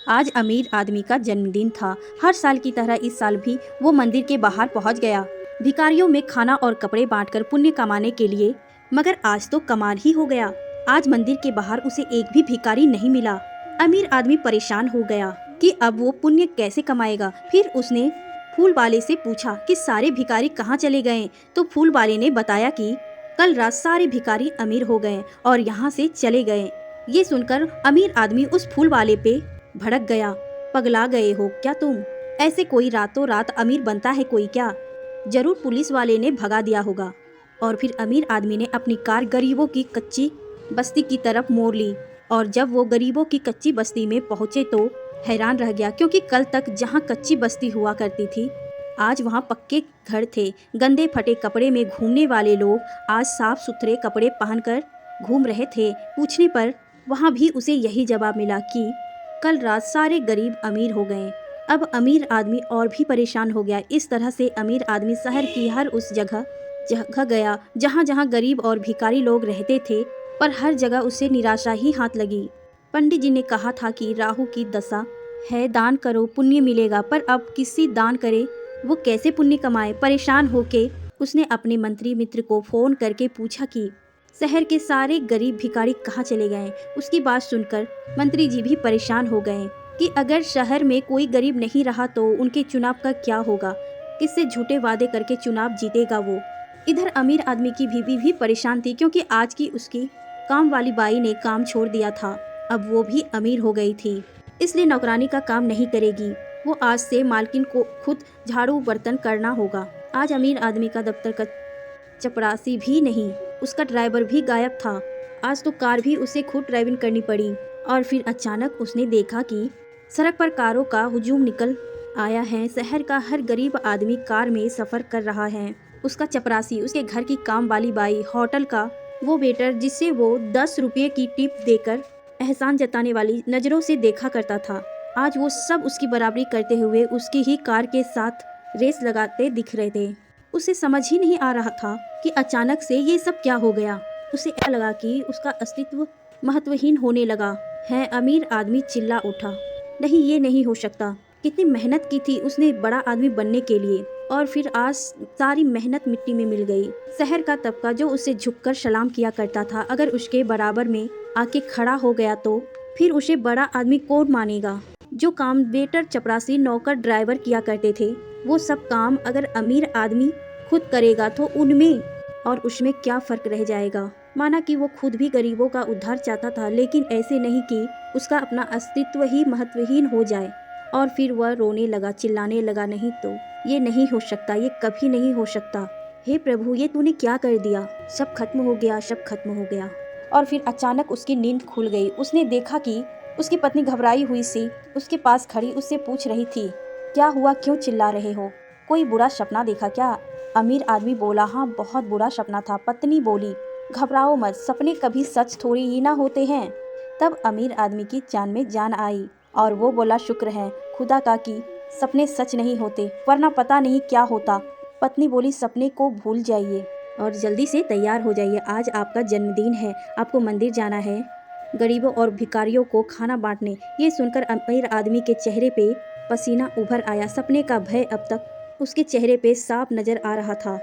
आज अमीर आदमी का जन्मदिन था। हर साल की तरह इस साल भी वो मंदिर के बाहर पहुंच गया, भिखारियों में खाना और कपड़े बांटकर पुण्य कमाने के लिए। मगर आज तो कमाल ही हो गया। आज मंदिर के बाहर उसे एक भी भिखारी नहीं मिला। अमीर आदमी परेशान हो गया कि अब वो पुण्य कैसे कमाएगा। फिर उसने फूल वाले से पूछा कि सारे भिखारी कहाँ चले गए। तो फूल वाले ने बताया कि कल रात सारे भिखारी अमीर हो गए और यहाँ से चले गए। ये सुनकर अमीर आदमी उस फूल वाले पे भड़क गया। पगला गए हो क्या तुम? ऐसे कोई रातों रात अमीर बनता है कोई क्या? जरूर पुलिस वाले ने भगा दिया होगा। और फिर अमीर आदमी ने अपनी कार गरीबों की कच्ची बस्ती की तरफ मोड़ ली। और जब वो गरीबों की कच्ची बस्ती में पहुंचे तो हैरान रह गया, क्योंकि कल तक जहां कच्ची बस्ती हुआ करती थी आज वहां पक्के घर थे। गंदे फटे कपड़े में घूमने वाले लोग आज साफ सुथरे कपड़े पहनकर घूम रहे थे। पूछने पर वहां भी उसे यही जवाब मिला कि कल रात सारे गरीब अमीर हो गए। अब अमीर आदमी और भी परेशान हो गया। इस तरह से अमीर आदमी शहर की हर उस जगह गया जहाँ जहाँ गरीब और भिखारी लोग रहते थे, पर हर जगह उसे निराशा ही हाथ लगी। पंडित जी ने कहा था कि राहु की दशा है, दान करो पुण्य मिलेगा, पर अब किसी दान करे वो कैसे पुण्य कमाए। परेशान होके उसने अपने मंत्री मित्र को फोन करके पूछा कि शहर के सारे गरीब भिखारी कहाँ चले गए। उसकी बात सुनकर मंत्री जी भी परेशान हो गए कि अगर शहर में कोई गरीब नहीं रहा तो उनके चुनाव का क्या होगा, किससे झूठे वादे करके चुनाव जीतेगा वो। इधर अमीर आदमी की बीवी भी परेशान थी, क्योंकि आज की उसकी काम वाली बाई ने काम छोड़ दिया था। अब वो भी अमीर हो गई थी, इसलिए नौकरानी का काम नहीं करेगी। वो आज से मालकिन को खुद झाड़ू बर्तन करना होगा। आज अमीर आदमी का दफ्तर का चपरासी भी नहीं, उसका ड्राइवर भी गायब था। आज तो कार भी उसे खुद ड्राइविंग करनी पड़ी। और फिर अचानक उसने देखा कि सड़क पर कारों का हुजूम निकल आया है। शहर का हर गरीब आदमी कार में सफर कर रहा है। उसका चपरासी, उसके घर की काम वाली बाई, होटल का वो वेटर जिसे वो 10 रुपये की टिप देकर एहसान जताने वाली नज़रों से देखा करता था, आज वो सब उसकी बराबरी करते हुए उसकी ही कार के साथ रेस लगाते दिख रहे थे। उसे समझ ही नहीं आ रहा था कि अचानक से ये सब क्या हो गया। उसे ऐसा लगा कि उसका अस्तित्व महत्वहीन होने लगा है। अमीर आदमी चिल्ला उठा, नहीं ये नहीं हो सकता। कितनी मेहनत की थी उसने बड़ा आदमी बनने के लिए, और फिर आज सारी मेहनत मिट्टी में मिल गई। शहर का तबका जो उसे झुककर सलाम किया करता था, अगर उसके बराबर में आके खड़ा हो गया तो फिर उसे बड़ा आदमी कौन मानेगा। जो काम वेटर, चपरासी, नौकर, ड्राइवर किया करते थे, वो सब काम अगर अमीर आदमी खुद करेगा तो उनमें और उसमें क्या फर्क रह जाएगा। माना कि वो खुद भी गरीबों का उद्धार चाहता था, लेकिन ऐसे नहीं कि उसका अपना अस्तित्व ही महत्वहीन हो जाए। और फिर वह रोने लगा, चिल्लाने लगा, नहीं तो ये नहीं हो सकता, ये कभी नहीं हो सकता। हे प्रभु, ये तूने क्या कर दिया? सब खत्म हो गया, सब खत्म हो गया। और फिर अचानक उसकी नींद खुल गई। उसने देखा कि उसकी पत्नी घबराई हुई सी उसके पास खड़ी उससे पूछ रही थी, क्या हुआ, क्यों चिल्ला रहे हो? कोई बुरा सपना देखा क्या? अमीर आदमी बोला, हाँ बहुत बुरा सपना था। पत्नी बोली, घबराओ मत, सपने कभी सच थोड़ी ही ना होते हैं। तब अमीर आदमी की जान में जान आई और वो बोला, शुक्र है खुदा का कि सपने सच नहीं होते, वरना पता नहीं क्या होता। पत्नी बोली, सपने को भूल जाइए और जल्दी से तैयार हो जाइए, आज आपका जन्मदिन है, आपको मंदिर जाना है गरीबों और भिखारियों को खाना बांटने। ये सुनकर अमीर आदमी के चेहरे पे पसीना उभर आया। सपने का भय अब तक उसके चेहरे पे साफ नजर आ रहा था।